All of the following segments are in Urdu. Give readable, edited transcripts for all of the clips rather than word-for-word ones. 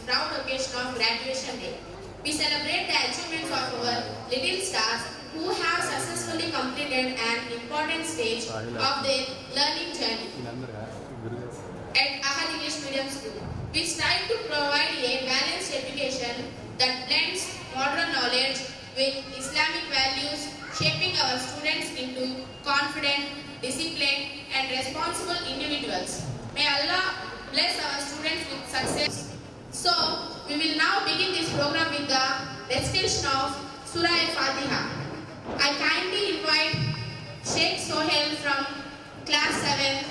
proud occasion of Graduation Day. We celebrate the achievements of our little stars who have successfully completed an important stage of their learning journey at Ahad English Medium School. We strive to provide a balanced education that blends modern knowledge with Islamic values, shaping our students into confident, disciplined, and responsible individuals. May Allah bless our students with success. So, we will now begin this program with the recitation of Surah Al-Fatiha. I kindly invite Sheikh Sohail from class 7.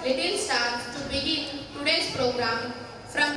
Little stars to begin today's program from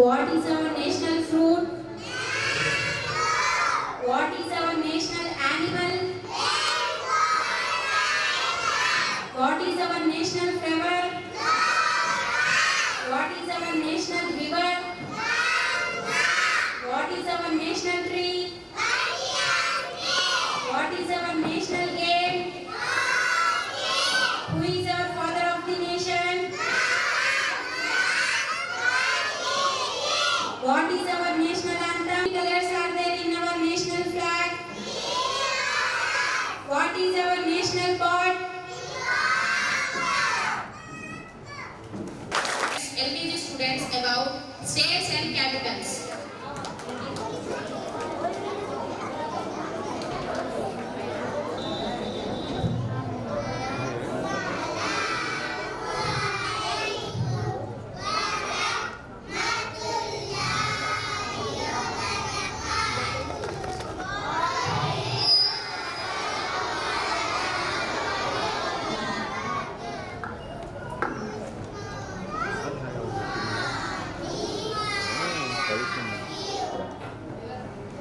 What is our national fruit? What is our national animal? What is our national flower? What is our national river? What is our national tree? What is our national game? Who is our father of the nation? What is our national anthem? Colors are there in our national flag? What is our national bird? LKG students about states and capitals.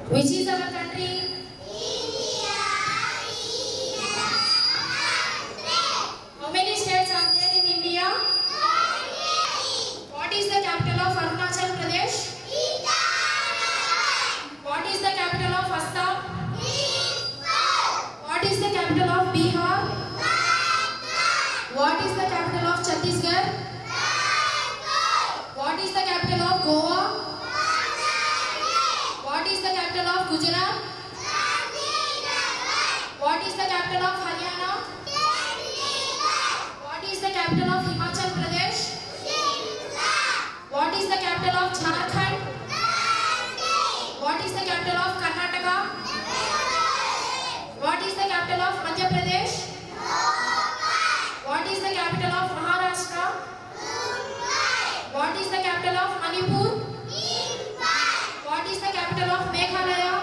Which is our country? How many states are there in India? What is the capital of Arunachal Pradesh? What is the capital of Assam? What is the capital of Bihar? What is the capital of Chhattisgarh? What is the capital of Goa? What is the capital of Gujarat? What is the capital of Haryana? What is the capital of Himachal Pradesh? What is the capital of Jharkhand? What is the capital of Karnataka? What is the capital of Madhya Pradesh? What is the capital of Maharashtra? What is the capital of Manipur? What is the capital of Meghalaya?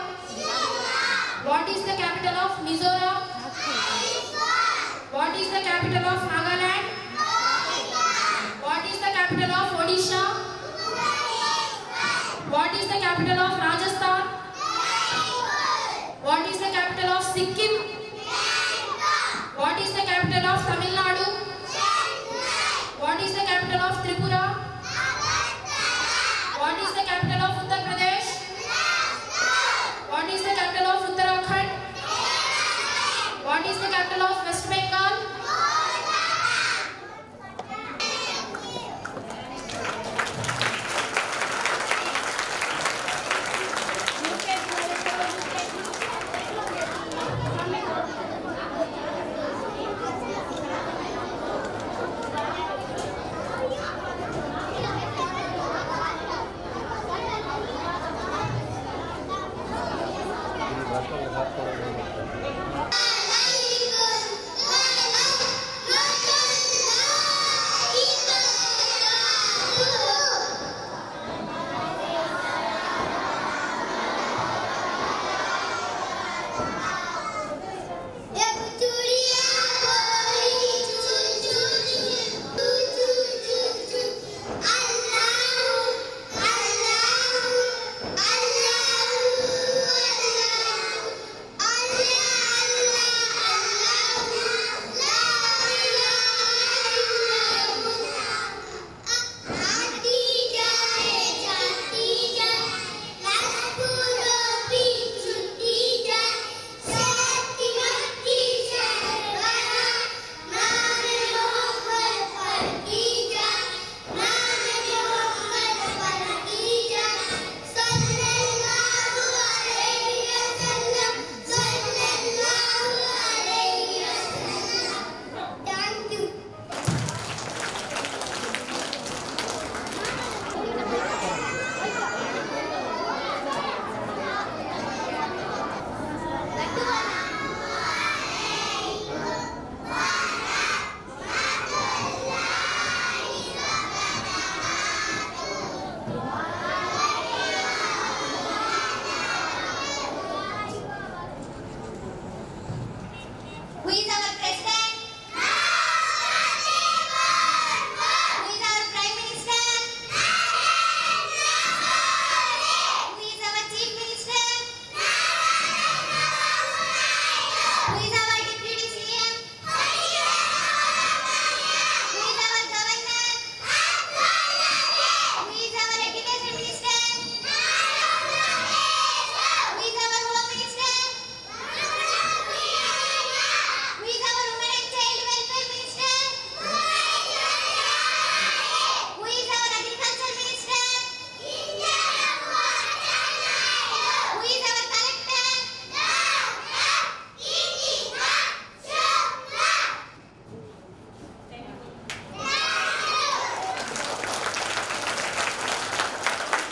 What is the capital of Mizoram? What is the capital of Nagaland? What is the capital of Odisha? What is the capital of Rajasthan? What is the capital of Sikkim? What is the capital of Tamil Nadu? What is the capital of Tripura?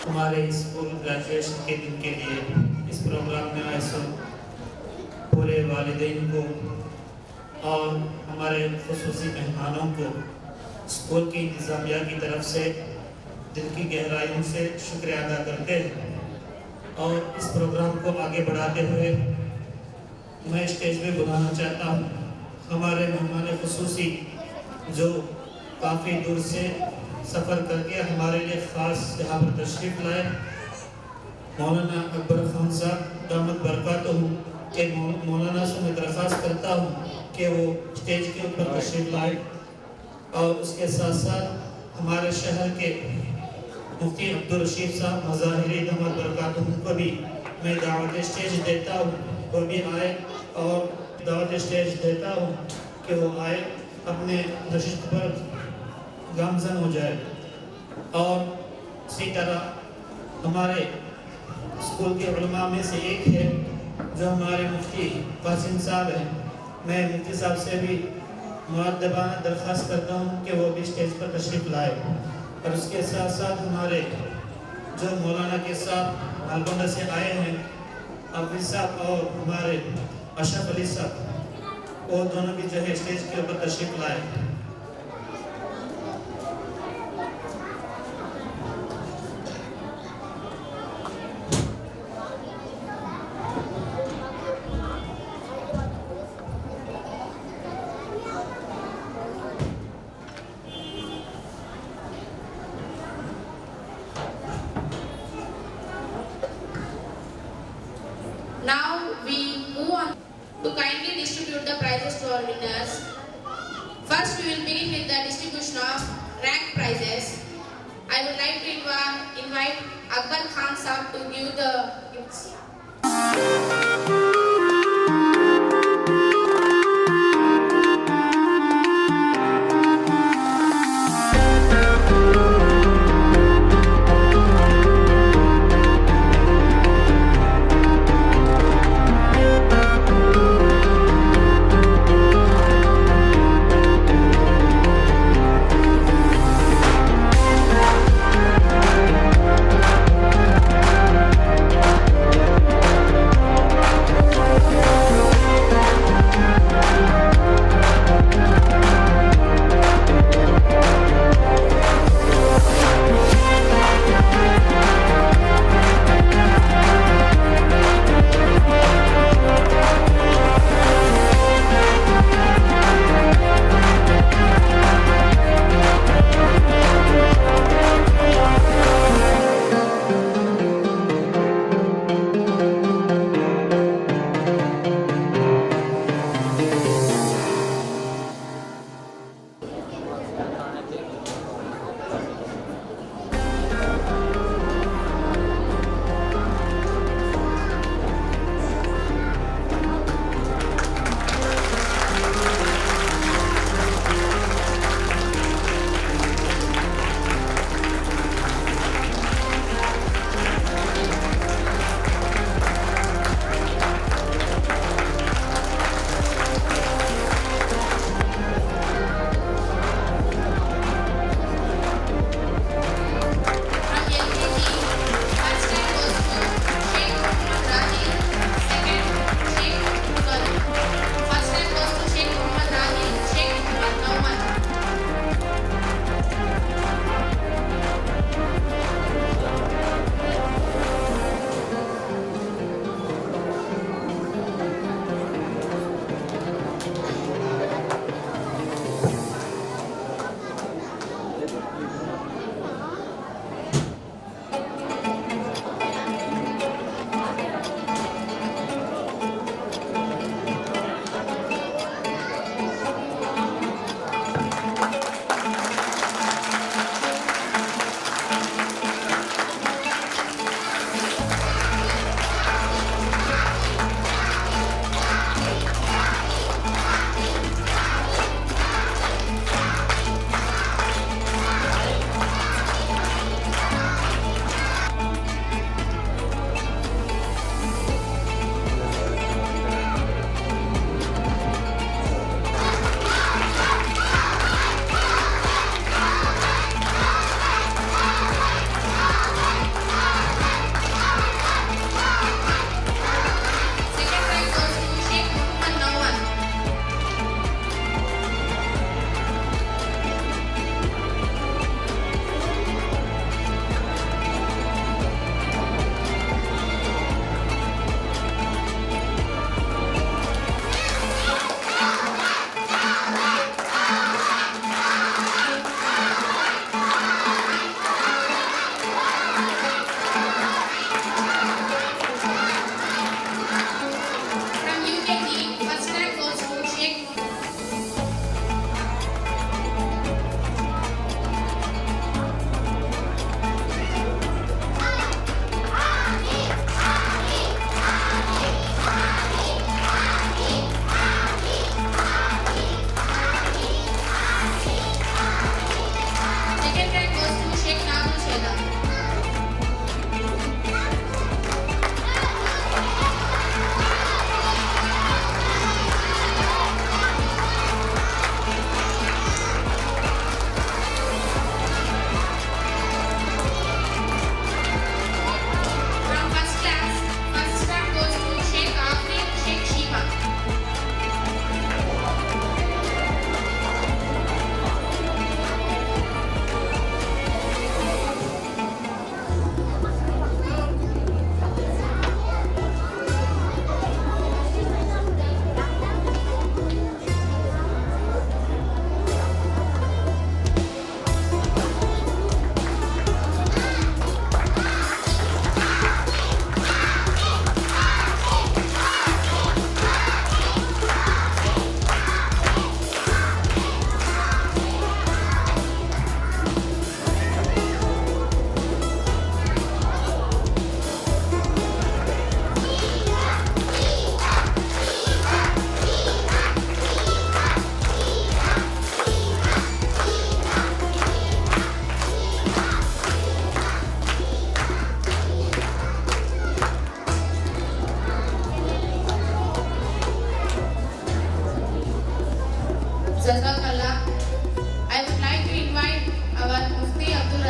ہمارے اسکول گریجویشن کے دن کے لیے اس پروگرام میں آئے سو پورے والدین کو اور ہمارے خصوصی مہمانوں کو اسکول کی انتظامیہ کی طرف سے دل کی گہرائیوں سے شکریہ ادا کرتے ہیں. اور اس پروگرام کو آگے بڑھاتے ہوئے میں اسٹیج پہ بلانا چاہتا ہوں ہمارے مہمان خصوصی جو کافی دور سے سفر کر کے ہمارے لیے خاص یہاں پر تشریف لائے. مولانا اکبر خان صاحب دامت برکاتہ کہ مولانا سے میں درخواست کرتا ہوں کہ وہ اسٹیج کے اوپر تشریف لائے. اور اس کے ساتھ ساتھ ہمارے شہر کے مفتی عبدالرشید صاحب مظاہری دامت برکاتہ کو بھی میں دعوت اسٹیج دیتا ہوں وہ بھی آئے اور دعوت اسٹیج دیتا ہوں کہ وہ آئے اپنے نشست پر گامزن ہو جائے. اور اسی طرح ہمارے اسکول کے علماء میں سے ایک ہے جو ہمارے مفتی قاسم صاحب ہیں. میں مفتی صاحب سے بھی مؤدبانہ درخواست کرتا ہوں کہ وہ بھی اسٹیج پر تشریف لائے. اور اس کے ساتھ ساتھ ہمارے جو مولانا کے ساتھ نالگونڈا سے آئے ہیں حافظ صاحب اور ہمارے اشرف علی صاحب وہ دونوں بھی جو ہے اسٹیج کے اوپر تشریف لائے. Now we move on to kindly distribute the prizes to our winners. First, we will begin with the distribution of rank prizes. I would like to invite Akbar Khan Sahab to give the gifts.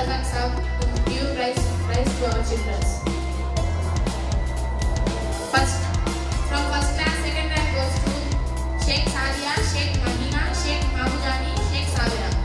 doesn't serve to give rise to our children. First, from first class, second rank goes to Sheikh Sadia, Sheikh Mahina, Sheikh Mahujani, Sheikh Sabira.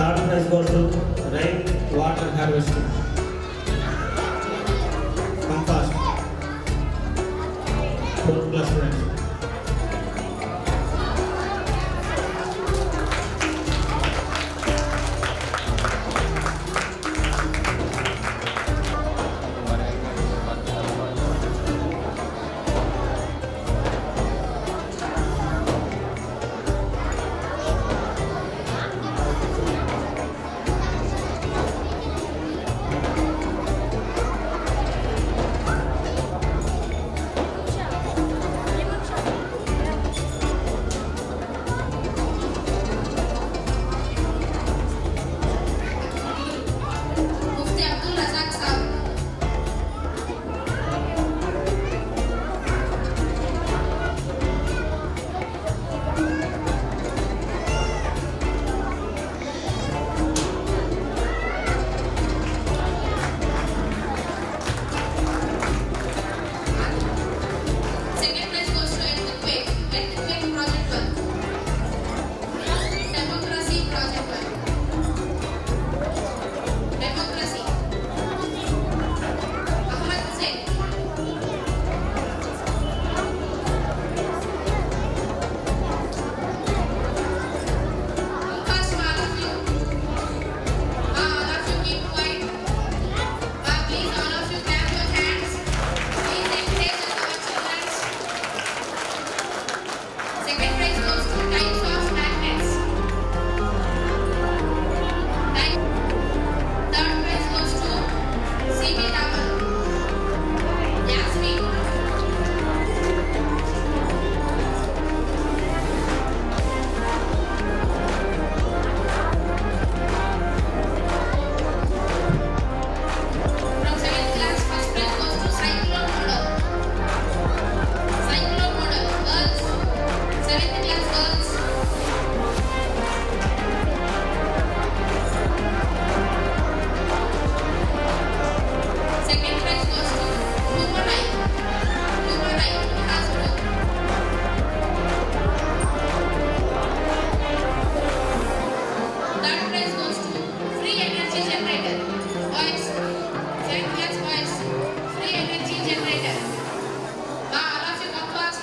Third prize goes to rain water harvesting. Come fast. Fourth class students. Third prize goes to free energy generator. Boys, 7th class boys, free energy generator. All of you come first.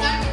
Third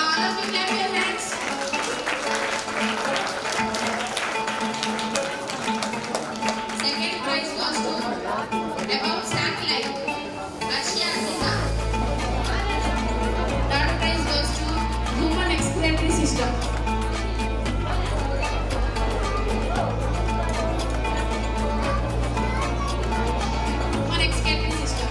All of you clap your hands. Second prize goes to about satellite. Russia Zina. Third prize goes to human explanatory system. Human explanatory system.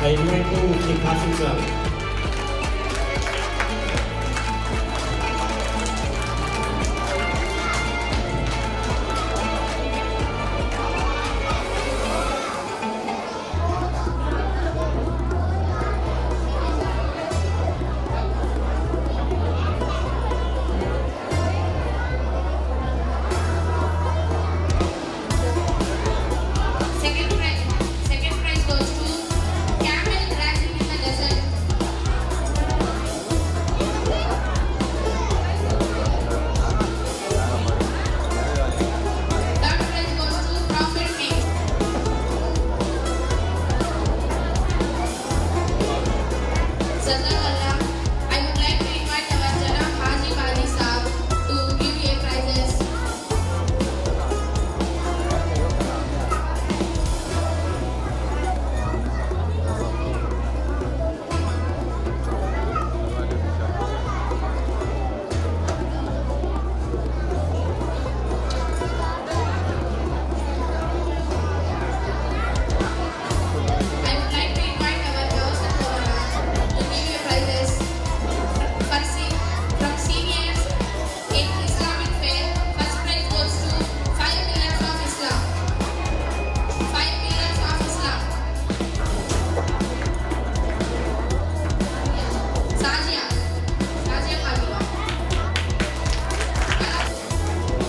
I invite to Mr. Qasim sir. Second prize goes to camel grazing in the desert. Third prize goes to prophet name. Jazakallah. I would like to invite our Janab Haji Bali Saab to give you prizes. I would like to invite our Gausan Mohammed to give you prizes. From seniors in Islamic faith, first prize goes to 5 pillars of Islam. 5 pillars of Islam. Sajia Khalwa.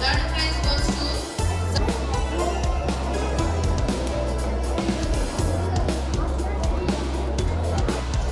Third prize goes to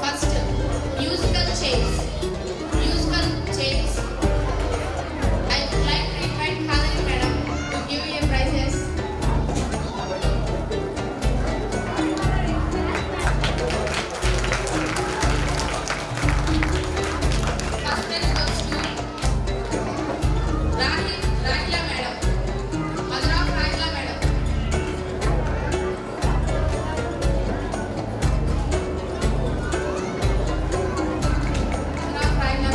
First, musical chairs. Musical chairs. I would like to invite Khalid Madam to give you prizes. First prize goes to Rahila Madam, mother of Rahila Madam. Mother of Rahila Madam.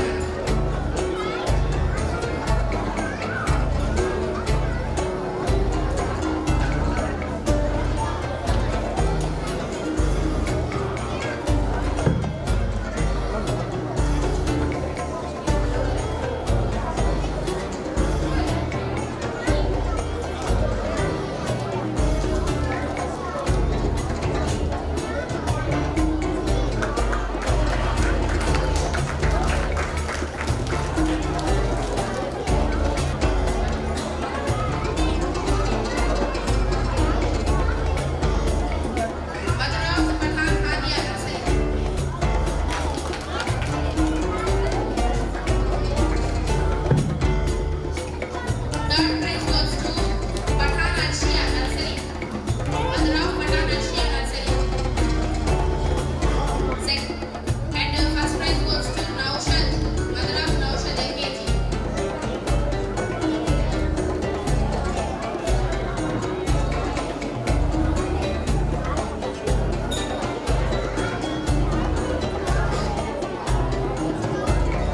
Mother of Pathan Hania Nursery. Third prize goes to Pathan Arshia Nursery. Mother of Pathan Arshia Nursery. And first prize goes to Naushad, mother of Naushad LKG.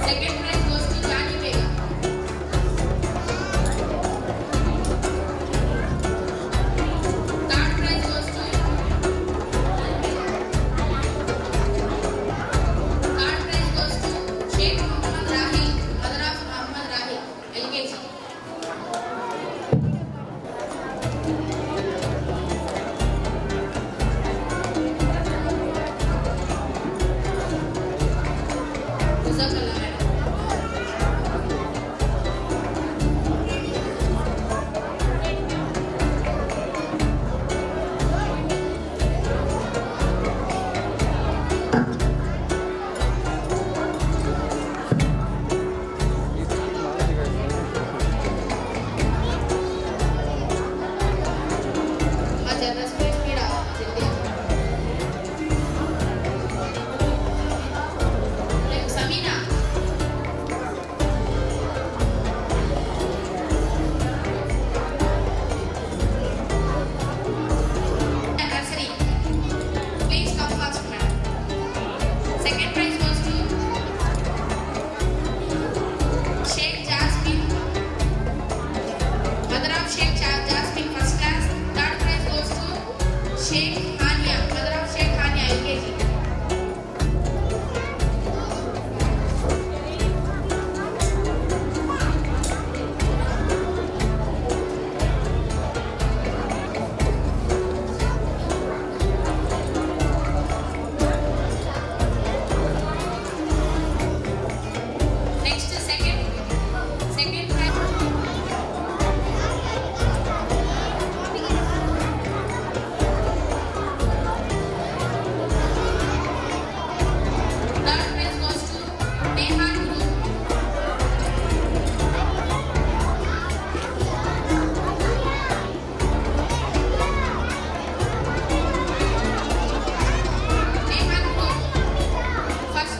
Second prize goes to Jani Begum. Third prize goes to Sheikh Muhammad Rahi, mother of Muhammad Rahi, LKG. Jazakallah madam. Majarna space pida jildi. Samina. Nursery. Please come first, madam. Second prize goes to Sheikh Jasmine, mother of Sheikh Jasmine first class. Third prize goes to Sheikh Hania, mother of Sheikh Hania LKG. Next, second prize. Third prize goes to Nehan Group. Nehan Group. First.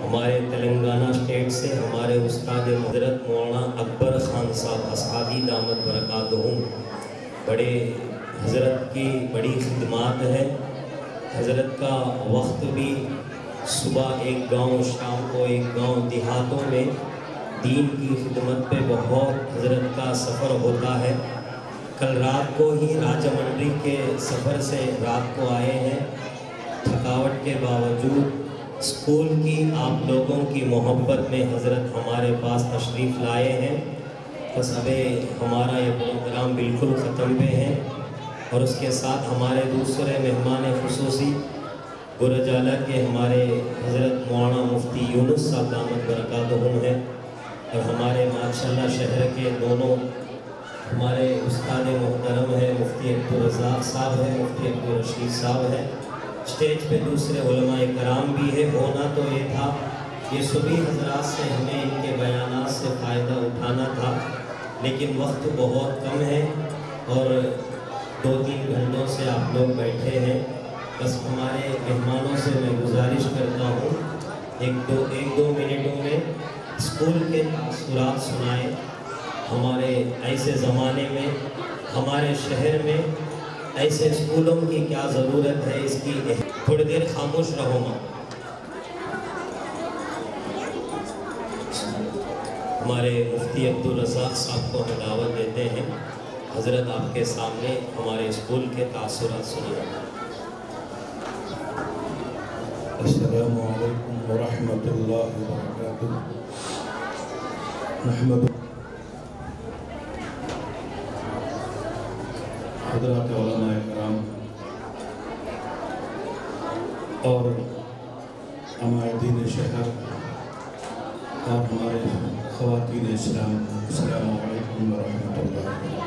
ہمارے تلنگانہ اسٹیٹ سے ہمارے استاد حضرت مولانا اکبر خان صاحب اصحابی دامت برکاتہم، بڑے حضرت کی بڑی خدمات ہے. حضرت کا وقت بھی صبح ایک گاؤں، شام کو ایک گاؤں، دیہاتوں میں دین کی خدمت پہ بہت حضرت کا سفر ہوتا ہے. کل رات کو ہی راجہ منڈی کے سفر سے رات کو آئے ہیں. تھکاوٹ کے باوجود اسکول کی آپ لوگوں کی محبت میں حضرت ہمارے پاس تشریف لائے ہیں. بس ابھی ہمارا یہ پروگرام بالکل ختم پہ ہے، اور اس کے ساتھ ہمارے دوسرے مہمان خصوصی گرجالہ کے ہمارے حضرت مولانا مفتی یونس صاحب دامت برکاتہم ہیں، اور ہمارے ماشاءاللہ شہر کے دونوں ہمارے استاد محترم ہیں، مفتی عبدالرزاق صاحب ہیں، مفتی عبدالرشید صاحب ہیں. اسٹیج پہ دوسرے علماء کرام بھی ہے. ہونا تو یہ تھا یہ سبھی حضرات سے ہمیں ان کے بیانات سے فائدہ اٹھانا تھا، لیکن وقت بہت کم ہے اور 2-3 گھنٹوں سے آپ لوگ بیٹھے ہیں. بس ہمارے مہمانوں سے میں گزارش کرتا ہوں ایک دو منٹوں میں اسکول کے تاثرات سنائیں. ہمارے ایسے زمانے میں ہمارے شہر میں ایسے اسکولوں کی کیا ضرورت ہے، اس کی تھوڑی دیر خاموش رہو ماں. ہمارے مفتی عبدالرزاق صاحب کو ہم دعوت دیتے ہیں. حضرت آپ کے سامنے ہمارے اسکول کے تاثرات سنائیں. السلام علیکم ورحمۃ اللہ وبرکاتہ. نحمد حضرات علماء کرام اور عمائدین شہر اور ہمارے خواتین اسلام، السلام علیکم ورحمۃ اللہ وبرکاتہ.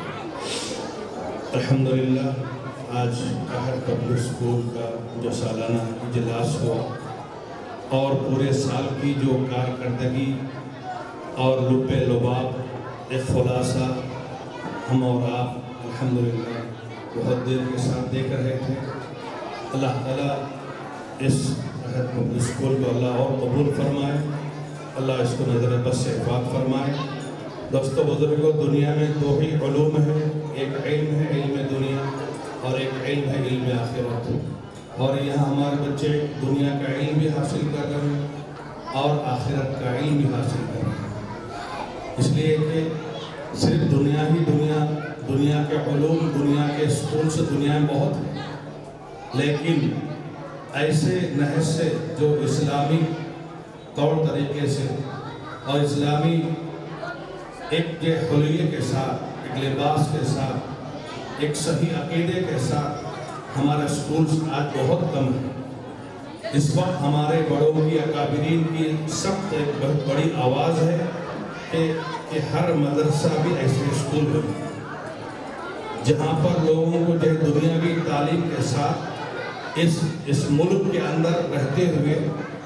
الحمدللہ آج احد پبلک اسکول کا جو سالانہ اجلاس ہوا اور پورے سال کی جو کارکردگی اور لب لباب ایک خلاصہ ہم اور آپ الحمدللہ بہت دیر کے ساتھ دیکھ رہے تھے. اللہ تعالیٰ اس احد پبلک اسکول کو اللہ اور قبول فرمائے، اللہ اس کو نظر بس سے حفاظ فرمائے. دوستو بزرگوں، دنیا میں 2 ہی علوم ہیں، ایک علم ہے علم دنیا اور ایک علم ہے علم آخرت. اور یہاں ہمارے بچے دنیا کا علم بھی حاصل کر رہے ہیں اور آخرت کا علم بھی حاصل کر رہے ہیں. اس لیے کہ صرف دنیا ہی دنیا کے علوم، دنیا کے اسکول سے دنیا میں بہت ہیں، لیکن ایسے نحس سے جو اسلامی طور طریقے سے اور اسلامی ایک یہ حلیے کے ساتھ، ایک لباس کے ساتھ، ایک صحیح عقیدے کے ساتھ ہمارے اسکولز آج بہت کم ہیں. اس وقت ہمارے بڑوں کی، اکابرین کی سخت ایک بہت بڑی آواز ہے کہ ہر مدرسہ بھی ایسے اسکول بنے جہاں پر لوگوں کو جو دنیاوی تعلیم کے ساتھ اس ملک کے اندر رہتے ہوئے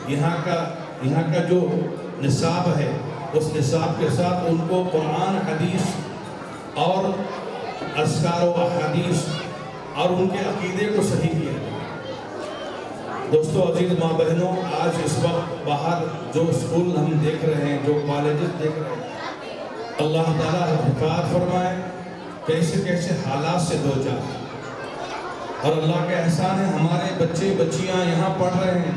یہاں کا جو نصاب ہے اس نصاب کے ساتھ ان کو قرآن، حدیث اور اذکار و احادیث اور ان کے عقیدے کو صحیح کیا جائے. دوستو عزیز ماں بہنوں، آج اس وقت باہر جو اسکول ہم دیکھ رہے ہیں، جو کالجز دیکھ رہے ہیں، اللہ تعالیٰ حفاظت فرمائے کیسے کیسے حالات سے دو چار. اور اللہ کے احسان ہے ہمارے بچے بچیاں یہاں پڑھ رہے ہیں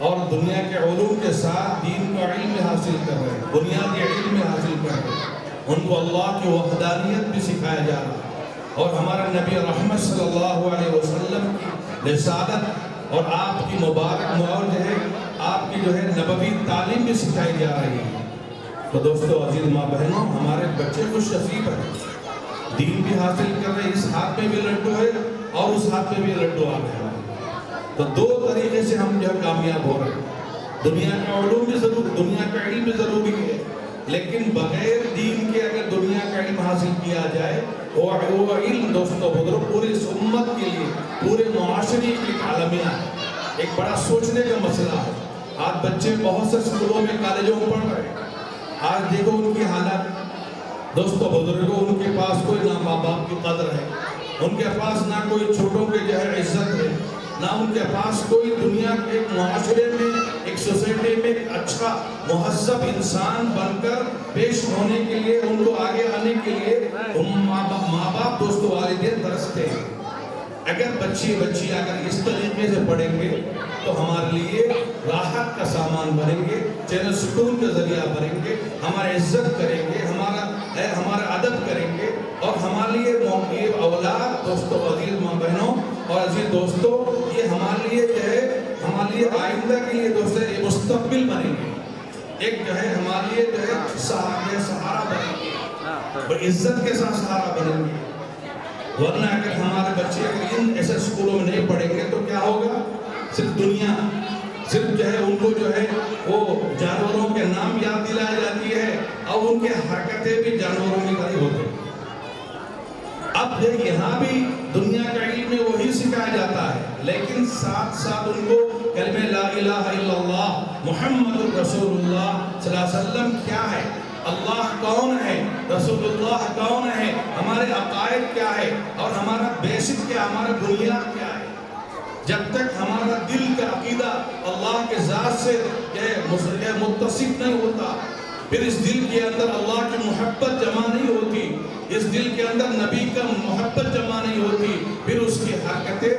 اور دنیا کے علوم کے ساتھ دین کا علم حاصل کر رہے ہیں، بنیادی علم حاصل کر رہے ہیں. ان کو اللہ کی وحدانیت بھی سکھایا جا رہا ہے اور ہمارا نبی رحمت صلی اللہ علیہ وسلم کی رسالت اور آپ کی مبارک مور آپ کی نبوی تعلیم بھی سکھائی جا رہی ہے. تو دوستو عزیز ماں بہنوں، ہمارے بچے خوش نصیب ہیں، دین بھی حاصل کر رہے ہیں. اس ہاتھ میں بھی لڈو ہے اور اس ہاتھ میں بھی لڈو آ رہے ہیں. تو 2 طریقے سے ہم کامیاب ہو رہے ہیں. دنیا کا علوم بھی ضروری، دنیا کا علم بھی ضروری ہے، لیکن بغیر دین کے اگر دنیا کا علم حاصل کیا جائے وہ علم دوستو بزرگ پوری امت کے لیے، پورے معاشرے کے عالمیہ ایک بڑا سوچنے کا مسئلہ ہے. آج بچے بہت سے اسکولوں میں، کالجوں میں پڑھ رہے ہیں. آج دیکھو ان کی حالت، دوستو بزرگوں، ان کے پاس کوئی نہ ماں باپ کی قدر ہے، ان کے پاس نہ کوئی چھوٹوں کے عزت ہے، نہ ان کے پاس کوئی دنیا کے معاشرے میں ایک سوسائٹی میں ایک اچھا مہذب انسان بن کر پیش ہونے کے لیے، ان کو آگے آنے کے لیے ماں باپ دوستو والدین ترستے ہیں۔ اگر بچی اگر اس طریقے سے پڑھیں گے تو ہمارے لیے راحت کا سامان بنیں گے، چین سکون کا ذریعہ بنیں گے، ہمارا عزت کریں گے، ہمارا ادب کریں گے، اور ہمارے لیے اولاد دوستو، عزیز ماں بہنوں اور عزیز دوستو، یہ ہمارے لیے جو ہے، ہمارے لیے آئندہ کے لیے دوستو یہ مستقبل بنیں گے، ایک جو ہے ہمارے لیے جو ہے سہارا بنیں گے، عزت کے ساتھ سہارا بنیں گے۔ ورنہ اگر ہمارے بچے اگر ان ایسے اسکولوں میں نہیں پڑھیں گے تو کیا ہوگا؟ صرف دنیا، صرف جو ہے ان کو جو ہے وہ جانوروں کے نام یاد دلائی جاتی ہے، اور ان کے حرکتیں بھی جانوروں کی طرح ہوتے ہیں۔ اب یہاں بھی دنیا کا علم وہی سکھایا جاتا ہے، لیکن ساتھ ساتھ ان کو کلمہ لا الہ الا اللہ محمد رسول اللہ صلی اللہ علیہ وسلم کیا ہے، اللہ کون ہے، رسول اللہ کون ہے، ہمارے عقائد کیا ہے، اور ہمارا بیسک کیا، ہمارا بنیاد کیا ہے۔ جب تک ہمارا دل کا عقیدہ اللہ کے ذات سے متصف نہیں ہوتا، پھر اس دل کے اندر اللہ کی محبت جمع نہیں ہوتی، اس دل کے اندر نبی کا محبت جمع نہیں ہوتی، پھر اس کی حرکتیں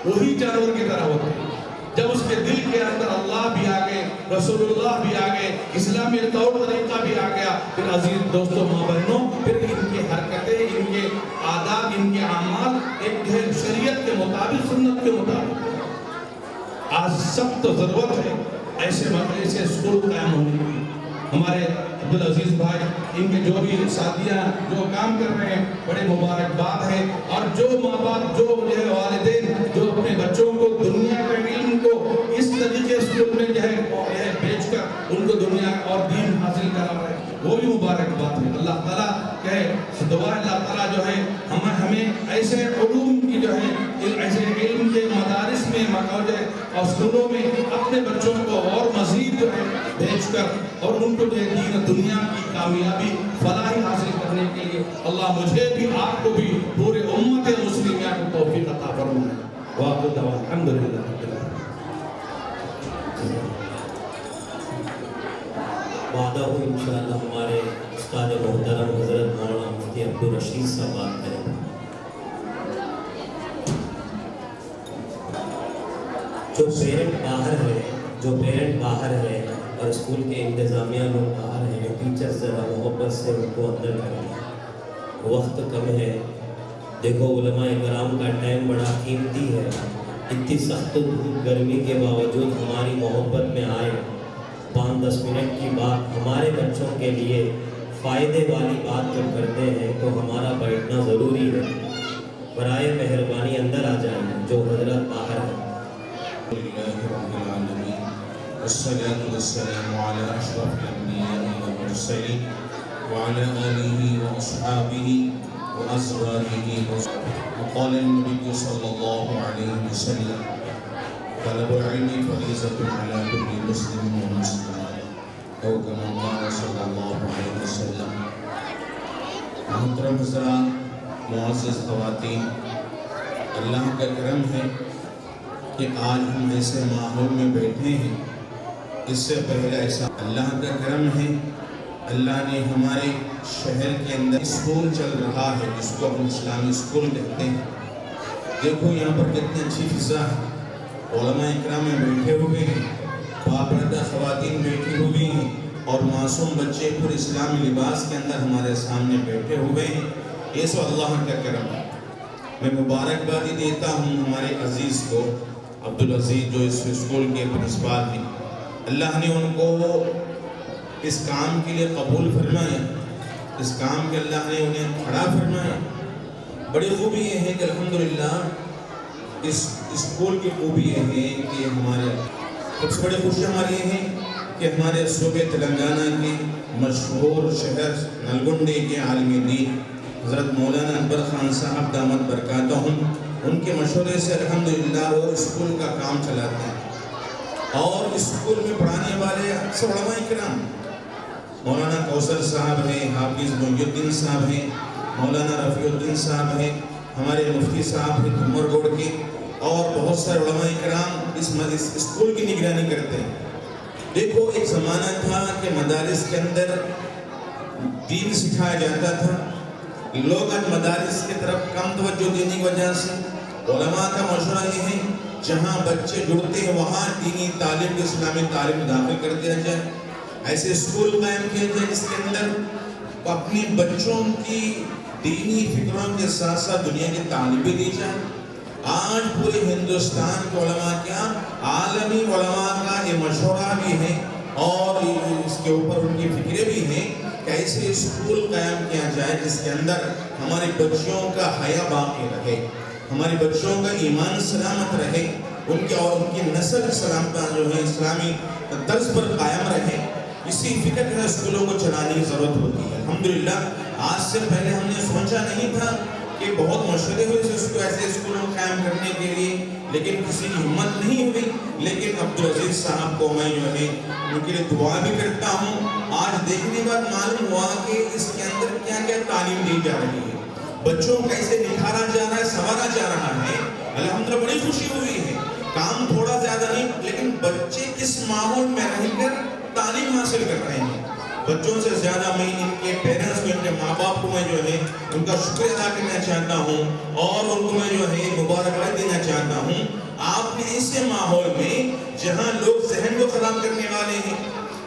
وہی جانور کی طرح ہوتی ہیں۔ جب اس کے دل کے اندر اللہ بھی آ گئے، رسول اللہ بھی آ گئے، اسلامی طور طریقہ بھی آ گیا، پھر عزیز دوستوں ماں بہنوں، پھر ان کی حرکتیں، ان کے آداب، ان کے اعمال ایک شریعت کے مطابق، سنت کے مطابق۔ آج سخت ضرورت ہے ایسے مدرسے اسکول قائم ہونے کی۔ ہمارے عبدالعزیز بھائی، ان کے جو بھی ساتھیاں جو کام کر رہے ہیں، بڑے مبارکباد ہے، اور جو ماں باپ، جو والدین جو اپنے بچوں کو دنیا کے علم کو اس طریقے اسکول میں جو ہے بیچ کر ان کو دنیا اور دین حاصل کرا رہے ہیں، وہ بھی مبارکباد ہے۔ اللہ تعالیٰ کہ دعا اللہ تعالیٰ جو ہے ہمیں ایسے علوم کی جو ہے ایسے علم کے مدارس میں اور اسکولوں میں اپنے بچوں کو اور مزید جو ہے بھیج کر اور ان کو دنیا کی کامیابی فلاحی حاصل کرنے کے لیے اللہ مجھے بھی، آپ کو بھی، پورے امت مسلمہ کو توفیق عطا فرمائے۔ وآخر دعوانا الحمدللہ رب العالمین۔ وعدہ ہو انشاءاللہ ہمارے استاد محترم حضرت مولانا مفتی عبدالرشید صاحب بات کریں۔ جو پیرنٹ باہر ہے اور اسکول کے انتظامیہ لوگ باہر ہیں، ٹیچرز ذرا محبت سے ان کو اندر کریں، وقت کم ہے۔ دیکھو علماء کرام کا ٹائم بڑا قیمتی ہے، اتنی سخت دھوپ گرمی کے باوجود ہماری محبت میں آئے، 5-10 منٹ کی بات ہمارے بچوں کے لیے فائدے والی بات جب کرتے ہیں تو ہمارا بیٹھنا ضروری ہے۔ برائے مہربانی اندر آ جائیں جو حضرات باہر ہیں۔ لله رب العالمين والصلاة والسلام على أشرف الأنبياء والمرسلين وعلى آله وأصحابه وأزواجه وقال النبي صلى الله عليه وسلم طلب العلم فريضة على كل مسلم ومسلمة أو كما قال صلى الله عليه وسلم۔ محترم حضرات، معزز خواتین، اللہ کا کرم ہے کہ آج ہم ایسے ماحول میں بیٹھے ہیں، اس سے پہلے ایسا اللہ کا کرم ہے۔ اللہ نے ہمارے شہر کے اندر اسکول چل رہا ہے جس کو ہم اسلامی اسکول کہتے ہیں۔ دیکھو یہاں پر کتنی اچھی فضا ہے، علماء اکرام میں بیٹھے ہوئے ہیں، باپردہ خواتین بیٹھی ہوئی ہیں، اور معصوم بچے پورے اسلامی لباس کے اندر ہمارے سامنے بیٹھے ہوئے ہیں۔ یہ سو اللہ کا کرم ہے۔ میں مبارکبادی دیتا ہوں ہمارے عزیز کو، عبدالعزیز جو اس اسکول کے پرنسپال ہیں، اللہ نے ان کو اس کام کے لیے قبول فرمایا، اس کام کے اللہ نے انہیں کھڑا فرمایا۔ بڑی خوبی یہ ہے کہ الحمدللہ اس اسکول کی خوبی یہ ہے کہ ہمارے سب سے بڑی خوشی ہماری یہ ہے کہ ہمارے صوبے تلنگانہ کے مشہور شہر نلگنڈے کے عالم دین حضرت مولانا اکبر خان صاحب دامت برکاتہم، ان کے مشورے سے الحمدللہ وہ اسکول کا کام چلاتے ہیں، اور اسکول میں پڑھانے والے اکثر علماء کرام، مولانا کوثر صاحب ہیں، حافظ محی الدین صاحب ہیں، مولانا رفیع الدین صاحب ہیں، ہمارے مفتی صاحب ہیں عمر گوڑ کے، اور بہت سارے علماء کرام اس اسکول کی نگرانی کرتے ہیں۔ دیکھو ایک زمانہ تھا کہ مدارس کے اندر دین سکھایا جاتا تھا. لوگ آج مدارس کی طرف کم توجہ دینے کی وجہ سے علماء کا مشورہ یہ ہے جہاں بچے جڑتے ہیں وہاں دینی تعلیم اسلامی تعلیم داخل کر دیا جائے. ایسے اسکول قائم کیا جائے جس کے اندر اپنے بچوں کی دینی فکروں کے ساتھ ساتھ دنیا کی تعلیم بھی دی جائے. آج پورے ہندوستان کے علماء کیا عالمی علماء کا یہ مشورہ بھی ہے اور اس کے اوپر ان کی فکریں بھی ہیں کہ ایسے اسکول قائم کیا جائے جس کے اندر ہمارے بچوں کا حیا باقی رہے, ہمارے بچوں کا ایمان سلامت رہے, ان کے اور ان کی نسل سلامت جو ہے اسلامی طرز پر قائم رہے. اسی فکر کے اسکولوں کو چلانے کی ضرورت ہوتی ہے. الحمدللہ آج سے پہلے ہم نے سوچا نہیں تھا کہ بہت مشورے ہوئے ایسے اسکولوں قائم کرنے کے لیے, لیکن کسی کی ہمت نہیں ہوئی. لیکن عبدالعزیز صاحب کو میں جو ہے ان کے لیے دعا بھی کرتا ہوں. آج دیکھنے کے بعد معلوم ہوا کہ اس کے اندر کیا کیا تعلیم دی جا رہی ہے, بچوں کو کیسے نکھارا جا رہا ہے, سنوارا جا رہا ہے. الحمدللہ بڑی خوشی ہوئی ہے. کام تھوڑا زیادہ نہیں لیکن بچے کس ماحول میں رہ کر تعلیم حاصل کر رہے ہیں. بچوں سے زیادہ میں ان کے پیرنٹس کو, ان کے ماں باپ کو میں جو ہے ان کا شکر ادا کرنا چاہتا ہوں اور ان کو میں جو ہے مبارکباد دینا چاہتا ہوں. آپ نے ایسے ماحول میں جہاں لوگ ذہن کو خراب کرنے والے ہیں,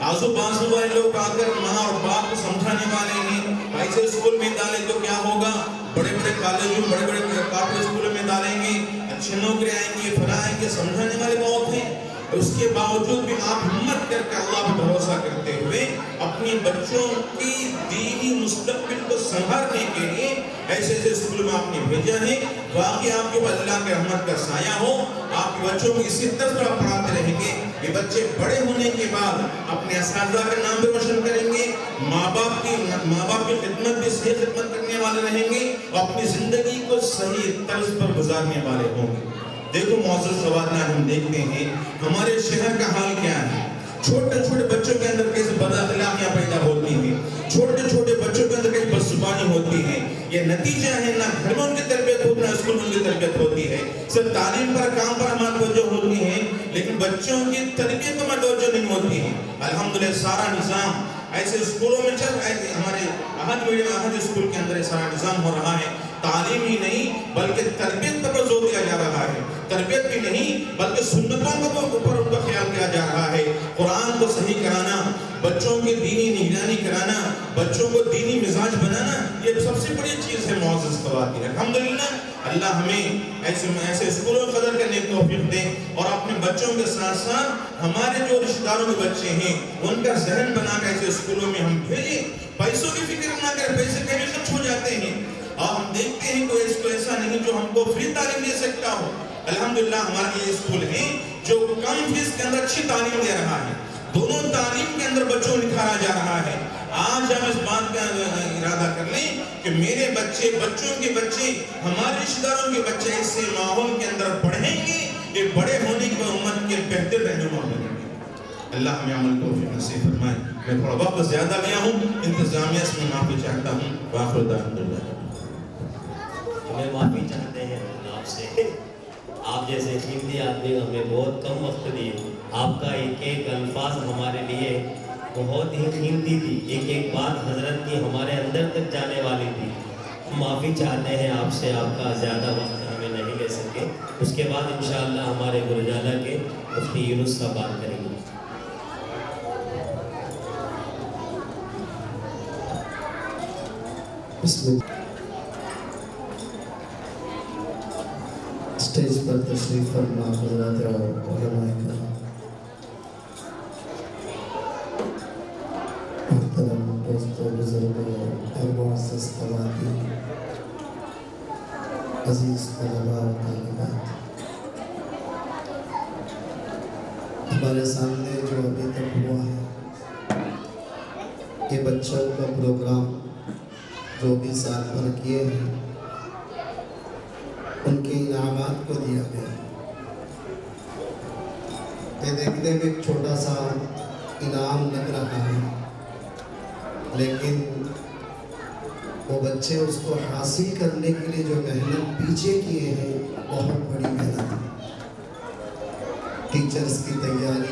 آزو بازو والے لوگ آ کر ماں اور باپ کو سمجھانے والے ہیں, ایسے اسکول میں ڈالیں تو کیا ہوگا, بڑے بڑے کالجوں بڑے بڑے کارپوریٹ اسکولوں میں ڈالیں گے, اچھے نوکری آئیں گے, فلاں آئیں گے, سمجھانے والے بہت ہیں. اس کے باوجود بھی آپ ہمت کر کے اللہ پر بھروسہ کرتے ہوئے اپنے بچوں کی دینی مستقبل کو سنبھالنے کے لیے ایسے ایسے اسکول میں آپ نے بھیجا ہے. واقعی آپ کے اوپر اللہ کے رحمت کا سایہ ہو. آپ کے بچوں کو اسی طرح پڑھاتے رہیں گے. یہ بچے بڑے ہونے کے بعد اپنے اساتذہ کا نام بھی روشن کریں گے, ماں باپ کی خدمت بھی صحیح خدمت کرنے والے رہیں گے اور اپنی زندگی کو صحیح طرز پر گزارنے والے ہوں گے. دیکھو معزز خواتین, ہم دیکھتے ہیں ہمارے شہر کا حال کیا ہے. چھوٹے چھوٹے بچوں کے اندر کیسے بد اخلاقیاں پیدا ہوتی ہیں, چھوٹے چھوٹے بچوں کے اندر کیسے بد زبانی ہوتی ہے. یہ نتیجہ ہے نہ گھر میں ان کی تربیت ہوتی ہے نہ اسکول میں ان کی تربیت ہوتی ہے. صرف تعلیم پر کام پر ہماری توجہ ہوتی ہے لیکن بچوں کی تربیت پر توجہ نہیں ہوتی ہے. الحمدللہ سارا نظام ایسے اسکولوں میں چل رہا ہے. ہمارے احد اسکول کے اندر سارا نظام ہو رہا ہے. تعلیم ہی نہیں بلکہ تربیت پر زور دیا جا رہا ہے. تربیت بھی نہیں بلکہ سنتوں کے اوپر ان کا خیال کیا جا رہا ہے. قرآن کو صحیح کرانا, بچوں کی دینی نگرانی کرانا, بچوں کو دینی مزاج بنانا, یہ سب سے بڑی چیز ہے معزز خواتین. الحمدللہ اللہ ہمیں ایسے اسکولوں میں قدر کرنے کی توفیق دے اور اپنے بچوں کے ساتھ ساتھ ہمارے جو رشتہ داروں کے بچے ہیں ان کا ذہن بنا کر ایسے اسکولوں میں ہم بھیجیں. پیسوں کی فکر نہ کر, پیسے کہیں خرچ ہو جاتے ہیں اور ہم دیکھتے ہیں کوئی اسکول ایسا نہیں جو ہم کو فری تعلیم دے سکتا ہو. الحمدللہ ہمارے یہ اسکول ہیں جو کم فیس کے اندر اچھی تعلیم دے رہا ہے. دونوں تعلیم کے اندر بچوں کو نکھارا جا رہا ہے. آج ہم اس بات کا ارادہ کر لیں کہ میرے بچے, بچوں کے بچے, ہمارے رشتہ داروں کے بچے ایسے ماحول کے اندر پڑھیں گے کہ بڑے ہونے کی امت کے بہتر رہنما بنیں گے. اللہ ہمیں عمل توفیق نصیب فرمائے. میں تھوڑا وقت زیادہ لیا ہوں, انتظامیہ سے میں معافی چاہتا ہوں. وآخر دعوانا ہمیں معافی چاہتے ہیں آپ سے. آپ جیسے قیمتی آدمی ہمیں بہت کم وقت دیے. آپ کا ایک ایک الفاظ ہمارے لیے بہت ہی قیمتی تھی. ایک ایک بات حضرت کی ہمارے اندر تک جانے والی تھی. معافی چاہتے ہیں آپ سے, آپ کا زیادہ وقت ہمیں نہیں لے سکے. اس کے بعد انشاءاللہ ہمارے گرجالہ کے مفتی یونس صاحب بات کریں گے. اسٹیج پر تشریف فرما حضرات اور علماء کرام, محترم دوستوں, بزرگوں اور معزز خواتین, عزیز طلباء و طالبات, ہمارے سامنے جو ابھی تک ہوا ہے یہ بچوں کا پروگرام جو بھی سال بھر کیے ہیں ان کے انعامات کو دیا گیا. یہ دیکھنے میں ایک چھوٹا سا انعام لگ رہا ہے لیکن وہ بچے اس کو حاصل کرنے کے لیے جو محنت پیچھے کیے ہیں بہت بڑی محنت ہے. ٹیچرز کی تیاری,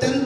10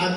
8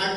8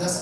10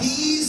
30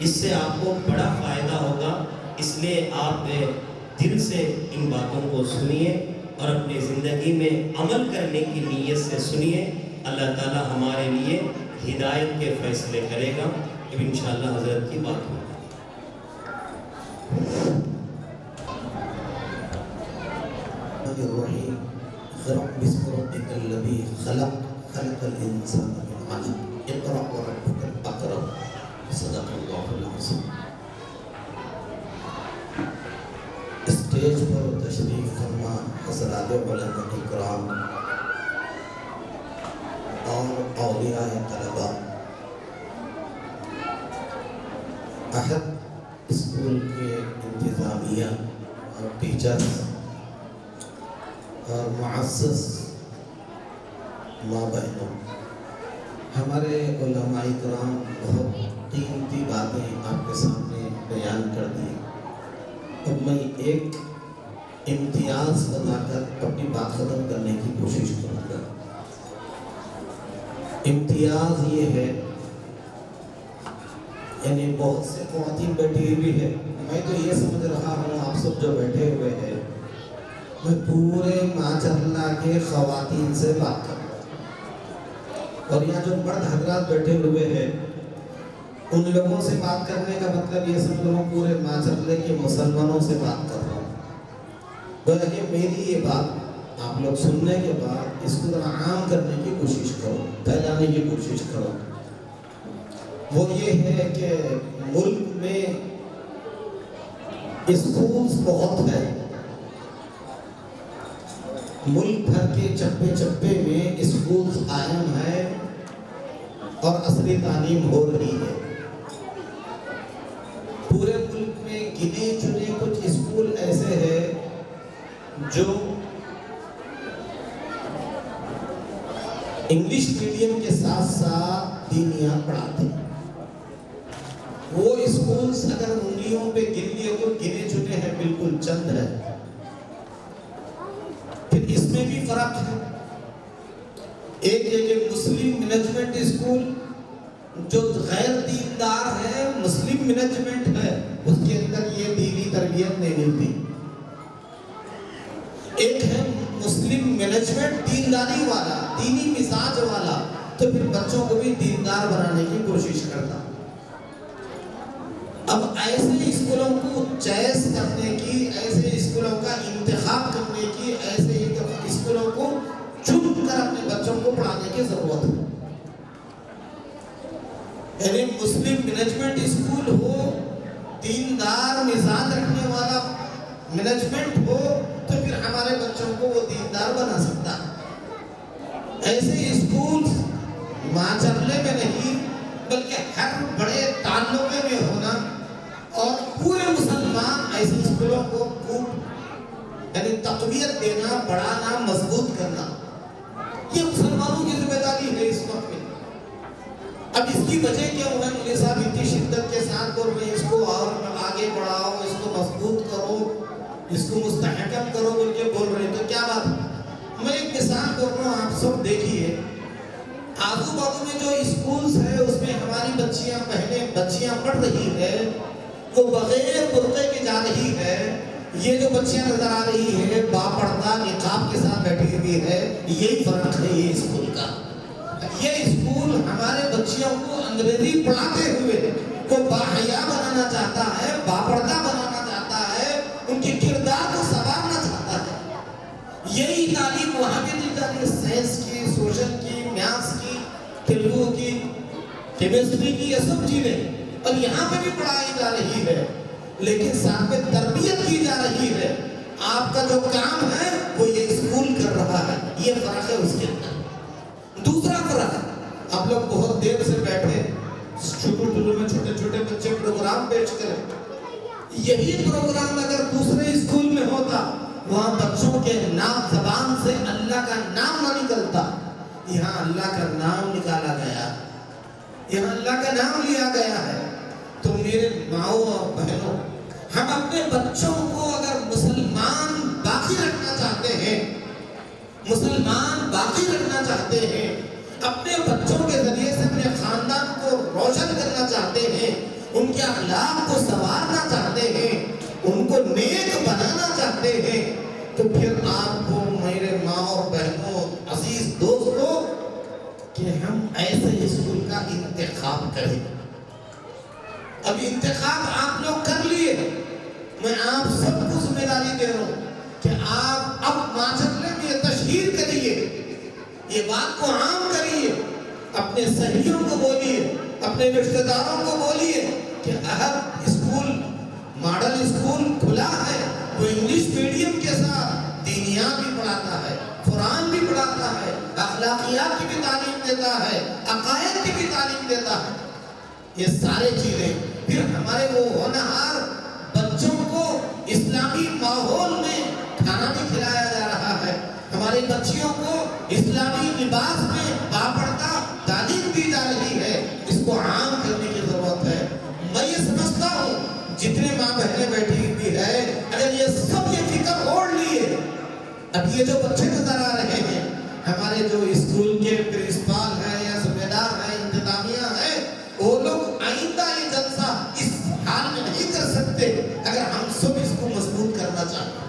اس سے آپ کو بڑا فائدہ ہوگا، اس لیے آپ دل سے ان باتوں کو سنیے اور اپنی زندگی میں عمل کرنے کی نیت سے سنیے. اللہ تعالیٰ ہمارے لیے ہدایت کے فیصلے کرے گا. اب انشاءاللہ حضرت کی بات ہوگی. الرحیم بسم ربک الذی خلق خلق الانسان من علق اقرأ وربک الاکرم صدق اللہ العظیم. اسٹیج پر تشریف فرما حضرات علماء اکرام اور اولیاء طلباء، احد اسکول کے انتظامیہ اور ٹیچرز اور معزز ماں بہنوں، ہمارے علماء کرام بہت قیمتی باتیں آپ کے سامنے بیان کر دی. اب میں ایک امتیاز بتا کر اپنی بات ختم کرنے کی کوشش کروں گا. امتیاز یہ ہے، یعنی بہت سے خواتین بیٹھی ہوئی ہے، میں تو یہ سمجھ رہا ہوں آپ سب جو بیٹھے ہوئے ہیں میں پورے ماجرلہ کے خواتین سے بات کروں گا، اور یہاں جو مرد حضرات بیٹھے ہوئے ہیں ان لوگوں سے بات کرنے کا مطلب یہ سمجھ لو پورے ماجرلے کے مسلمانوں سے بات کر رہا ہوں. گویا کہ میری یہ بات آپ لوگ سننے کے بعد اس کو عام کرنے کی کوشش کرو، پھیلانے کی کوشش کرو. وہ یہ ہے کہ ملک میں اسکولز بہت ہیں، ملک بھر کے چپے چپے میں اسکولز قائم ہیں اور عصری تعلیم ہو رہی ہے. پورے ملک میں گنے چنے کچھ اسکول ایسے ہیں جو انگلش میڈیم کے ساتھ ساتھ دینیات پڑھاتے ہیں. وہ اسکولز اگر انگلیوں پہ گن لیے تو گنے چنے ہیں، بالکل چند ہے. پھر اس میں بھی فرق ہے. ایک جگہ مسلم مینجمنٹ اسکول جو غیر دیندار ہے، مسلم مینجمنٹ ہے، اس کے اندر یہ دینی تربیت نہیں ملتی. ایک ہے مسلم مینجمنٹ دینداری والا، دینی مزاج والا، تو پھر بچوں کو بھی دیندار بنانے کی کوشش کرتا. اب ایسے اسکولوں کو چوائس کرنے کی، ایسے اسکولوں کا انتخاب کرنے کی، ایسے اسکولوں کو چن کر اپنے بچوں کو پڑھانے کی ضرورت ہے. یعنی مسلم مینجمنٹ اسکول ہو، دیندار مزاج رکھنے والا مینجمنٹ ہو، تو پھر ہمارے بچوں کو وہ دیندار بنا سکتا ہے. ایسے اسکول ماچرلے میں نہیں بلکہ ہر بڑے تعلقے میں ہونا، اور پورے مسلمان ایسے اسکولوں کو خوب یعنی تقویت دینا، بڑھانا، مضبوط کرنا، یہ مسلمانوں کی ذمہ داری ہے اس وقت میں. اب اس کی وجہ کیا ہے؟ مولوی صاحب اتنی شدت کے ساتھ بول رہے ہیں اس کو اور آگے بڑھاؤ، اس کو مضبوط کرو، اس کو مستحکم کرو بول کے بول رہے ہیں. تو کیا بات ہے؟ میں ایک مثال بول رہا ہوں، آپ سب دیکھیے آزو بازو میں جو اسکولز ہیں اس میں ہماری بچیاں، بہنیں، بچیاں پڑھ رہی ہے، وہ بغیر برقعے کے جا رہی ہے. یہ جو بچیاں نظر آ رہی ہے باپردہ نقاب کے ساتھ بیٹھی ہوئی ہے. یہی فرق ہے یہ اسکول کا. یہ اسکول ہمارے بچیوں کو انگریزی پڑھاتے ہوئے کو باحیا بنانا چاہتا ہے، باپردہ بنانا چاہتا ہے، ان کے کردار کو سنوارنا چاہتا ہے. یہی تعلیم وہاں پہ دی جاتی ہے، سائنس کی، سوشل کی، میتھس کی، تیلگو کی، کیمسٹری کی، یہ سب چیزیں اور یہاں پہ بھی پڑھائی جا رہی ہے، لیکن ساتھ میں تربیت کی جا رہی ہے. آپ کا جو کام ہے وہ یہ اسکول کر رہا ہے. یہ فرق ہے اس کے اندر. دوسرا فرق، آپ لوگ بہت دیر سے بیٹھے، شروع میں چھوٹے چھوٹے بچے پروگرام پیش کریں. یہی پروگرام اگر دوسرے اسکول میں ہوتا، وہاں بچوں کے نام زبان سے اللہ کا نام نہ نکلتا. یہاں اللہ کا نام نکالا گیا، یہاں اللہ کا نام لیا گیا ہے. تو میرے ماؤں اور بہنوں، ہم اپنے بچوں کو اگر مسلمان باقی رکھنا چاہتے ہیں، مسلمان باقی رکھنا چاہتے ہیں، اپنے بچوں کے ذریعے سے اپنے خاندان کو روشن کرنا چاہتے ہیں، ان کے اخلاق کو سنوارنا چاہتے ہیں، ان کو نیک بنانا چاہتے ہیں، تو پھر آپ کو میرے ماں اور بہنوں عزیز دوستوں کہ ہم ایسے اسکول کا انتخاب کریں۔ اب انتخاب آپ لوگ کر لیے، میں آپ سب کو ذمہ داری دے رہا ہوں کہ آپ اب ماچرلے میں یہ تشہیر کریے، یہ بات کو عام کریے، اپنے سہیلیوں کو بولیے، اپنے رشتہ داروں کو بولیے کہ اہم اسکول، ماڈل اسکول کھلا ہے، وہ انگلش میڈیم کے ساتھ دینیات بھی پڑھاتا ہے، قرآن بھی پڑھاتا ہے، اخلاقیات کی بھی تعلیم دیتا ہے، عقائد کی بھی تعلیم دیتا ہے۔ یہ سارے چیزیں پھر ہمارے وہ ہونہار بچوں کو اسلامی ماحول میں کھانا بھی کھلایا جا رہا ہے، ہماری بچیوں کو اسلامی لباس میں باپردہ تعلیم دی جا رہی ہے، اس کو عام کرنے کی ضرورت ہے۔ میں یہ سمجھتا ہوں جتنے ماں بہنیں بیٹھی ہوئی ہے، اگر یہ سب یہ فکر اوڑھ لیے، اب یہ جو بچے نظر آ رہے ہیں، ہمارے جو اسکول کے پرنسپال ہیں یا ذمہ دار ہیں، انتظامیہ ہیں، وہ لوگ آئندہ یہ جلسہ اس حال میں نہیں کر سکتے اگر ہم سب اس کو مضبوط کرنا چاہتے ہیں۔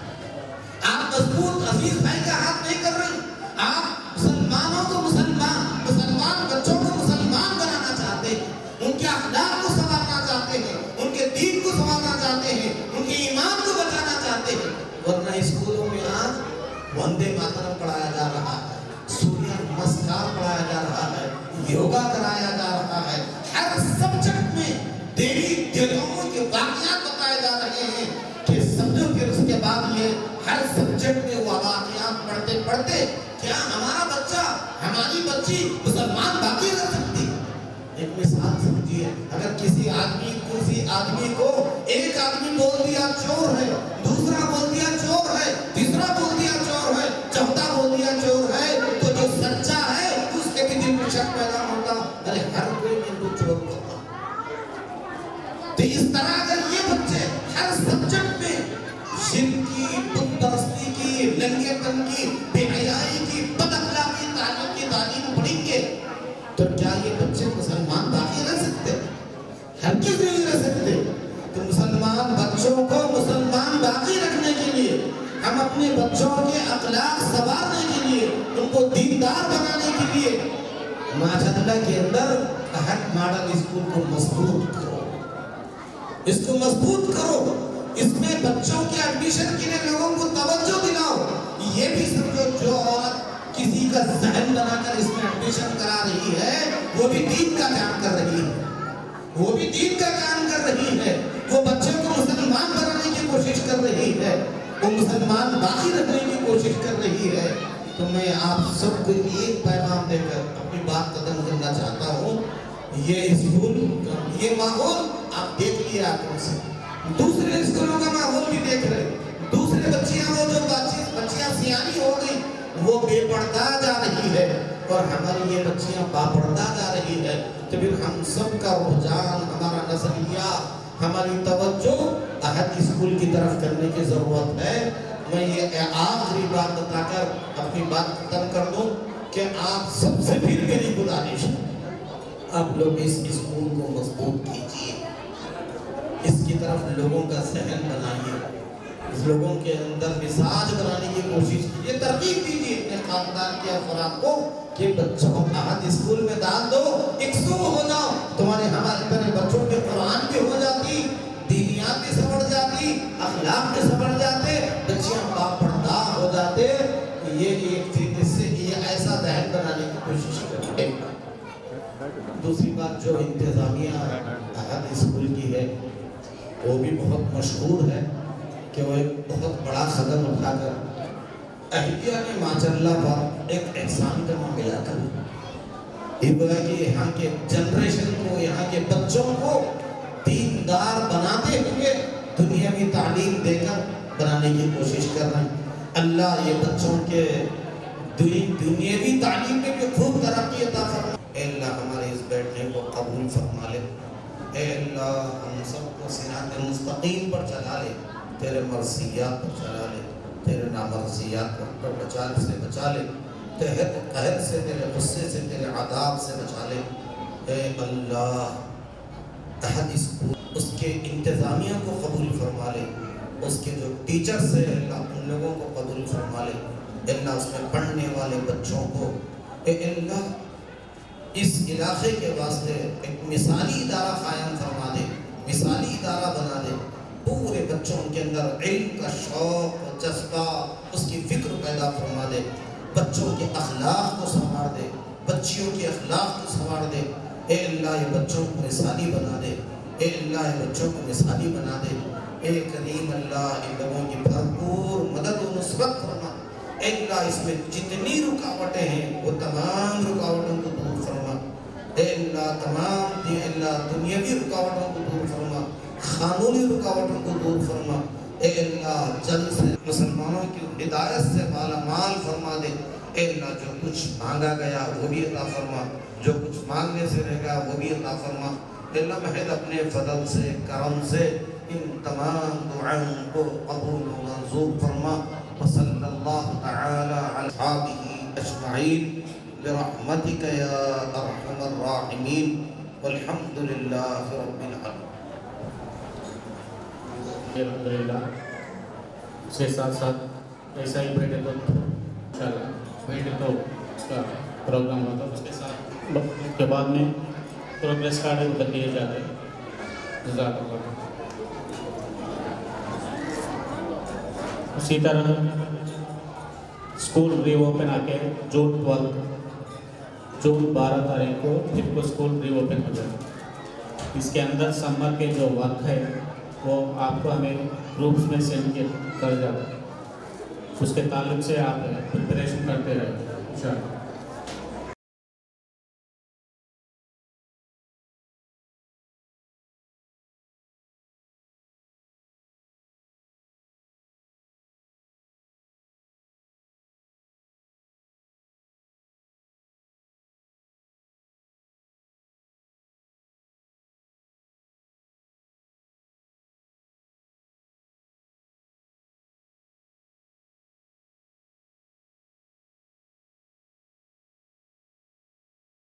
آپ مضبوط عزیز بھائی کا ہاتھ نہیں کر رہے، آپ مسلمانوں کو مسلمان بچوں کو مسلمان بنانا چاہتے ہیں، ان کے اخلاق کو سنوارنا چاہتے ہیں، ان کے دین کو سنوارنا چاہتے ہیں، ان کے ایمان کو بچانا چاہتے ہیں۔ ورنہ اسکولوں میں آج وندے ماترم پڑھایا جا رہا ہے، سوریہ نمسکار پڑھایا جا رہا ہے، یوگا کرایا جا رہا ہے، ہر سبجیکٹ میں دیوی دیوتاؤں کے واقعات بتائے جا رہے ہیں کہ سمجھو پھر اس کے بعد یہ ہر سبجیکٹ میں وہ واقعات پڑھتے پڑھتے کیا ہمارا بچہ ہماری بچی مسلمان باقی رہ سکتی؟ ایک مثال سمجھیے، اگر کسی آدمی کو ایک آدمی بول دیا چور ہے، دوسرا بول دیا چور ہے، تیسرا بول دیا چور ہے، چوتھا بول دیا چور ہے، تو جو سچا ہے اس کے بھی دل میں شک پیدا ہوتا، ارے ہر کوئی ان کو چور ہوتا۔ تو اس طرح اگر یہ بچے ہر سبجیکٹ میں شرک کی، بت پرستی کی، لنگے پن کی، بے حیائی کی، بد اخلاقی تعلیم پڑھیں گے تو کیا یہ بچے مسلمان باقی رہ سکتے؟ ہرگز نہیں رہ سکتے۔ تو مسلمان بچوں کو مسلمان باقی رکھنے کے لیے، ہم اپنے بچوں کے اخلاق سنوارنے کے لیے، ان کو دیندار بنانے کے لیے ماشاءاللہ کے اندر ہر ماڈل اسکول کو مضبوط کرو، اس کو مضبوط کرو، اس میں بچوں کے ایڈمیشن کے لیے لوگوں کو توجہ دلاؤ۔ یہ بھی سمجھو جو عورت کسی کا ذہن بنا کر اس میں ایڈمیشن کرا رہی ہے وہ بھی دین کا کام کر رہی ہے، وہ بھی دین کا کام کر رہی ہے، وہ بچے کو مسلمان بنانے کی کوشش کر رہی ہے، وہ مسلمان باقی رکھنے کی کوشش کر رہی ہے۔ تو میں آپ سب کو ایک پیغام دے کر اپنی بات ختم کرنا چاہتا ہوں۔ یہ اسکول، یہ ماحول آپ دیکھ لیے آنکھوں سے، دوسرے اسکولوں کا ماحول بھی دیکھ رہے، دوسرے بچیاں وہ جو بچیاں سیانی ہو گئی وہ بے پردہ جا رہی ہے اور ہماری یہ بچیاں باپردہ جا رہی ہے۔ تو پھر ہم سب کا رجحان، ہمارا نظریہ، ہماری توجہ احد اسکول کی طرف کرنے کی ضرورت ہے۔ میں یہ آخری بات بتا کر اپنی بات ختم کر دوں کہ آپ سب سے پھر میری گزارش ہے، آپ لوگ اس اسکول کو مضبوط کیجیے، اس کی طرف لوگوں کا ذہن بنائیے، لوگوں کے اندر مزاج بنانے کی کوشش کیجیے، ترغیب دیجیے اپنے خاندان کے افراد کو کہ بچوں کو احد اسکول میں ڈال دو، یکسو ہو جاؤ، تمہارے ہمارے طرح بچوں کے قرآن بھی ہو جاتی، دینیات بھی سمجھ جاتی، اخلاق بھی سمجھ جاتے، بچیاں باپردہ ہو جاتے۔ یہ ایک چیز سے یہ ایسا ذہن بنانے کی کوشش کرتے۔ دوسری بات جو انتظامیہ احد اسکول کی ہے وہ بھی بہت مشہور ہے کہ وہ ایک بہت بڑا قدم اٹھا کر اہلیہ نے ماشاءاللہ پر ایک احسان کا معاملہ کر یہ بولا کہ یہاں کے جنریشن کو، یہاں کے بچوں کو دیندار بناتے ہوئے دنیاوی تعلیم دے کر بنانے کی کوشش کر رہے ہیں۔ اللہ یہ بچوں کے دنیاوی تعلیم میں بھی خوب ترقی عطا فرمائے۔ اے اللہ ہمارے اس بیٹھنے کو قبول فرما لے، اے اللہ ہم سب کو صراط مستقیم پر چلا لے، تیرے مرضیات پر چلا لے، تیرے نامرضیات پر بچا لے، تیرے قہر سے، تیرے غصے سے، تیرے عذاب سے بچا لے۔ اے اللہ احد اسکول اس کے انتظامیہ کو قبول فرما لے، اس کے جو ٹیچرز ہیں اللہ ان لوگوں کو قبول فرما لے، اللہ اس میں پڑھنے والے بچوں کو اے اللہ اس علاقے کے واسطے ایک مثالی ادارہ قائم فرما دے، مثالی ادارہ بنا دے، پورے بچوں کے اندر علم کا شوق و جذبہ اس کی فکر پیدا فرما دے، بچوں کے اخلاق کو سنوار دے، بچیوں کے اخلاق کو سنوار دے، اے اللہ یہ بچوں کو مثالی بنا دے، اے اللہ یہ بچوں کو مثالی بنا دے، اے کریم اللہ ان لوگوں کی بھرپور مدد و نصرت فرما، اے اللہ اس میں جتنی رکاوٹیں ہیں وہ تمام رکاوٹوں کو دور فرما، اے اللہ تمام دنیاوی رکاوٹوں کو دور فرما، قانونی رکاوٹوں کو دور فرما، اے اللہ جلد سے مسلمانوں کی ہدایت سے مالا مال فرما دے، اے اللہ جو کچھ مانگا گیا وہ بھی عطا فرما، جو کچھ مانگنے سے رہ گیا وہ بھی عطا فرما، اے اللہ محض اپنے فضل سے کرم سے ان تمام دعاؤں کو قبول و منظور فرما، وصلی اللہ تعالی علی اصحابہ اجمعین برحمتک یا ارحم الراحمین والحمد للہ رب العالمین۔ الحمدللہ اس کے ساتھ ساتھ ایسا ہی بیٹھے تو انشاءاللہ بیٹھے تو اس کا پروگرام ہوتا ہے، اس کے ساتھ اس کے بعد میں پروگریس کارڈ ادھر دیے جاتے ہیں۔ جزاک اللہ۔ اسی طرح اسکول ری اوپن آ کے جون 12 تاریخ کو پھر کو اسکول ری اوپن ہو جائے، اس کے اندر سمر کے جو ورک ہے وہ آپ کو ہمیں گروپس میں سینڈ کر جاتا ہے، اس کے تعلق سے آپ پریپریشن کرتے رہیں انشاءاللہ۔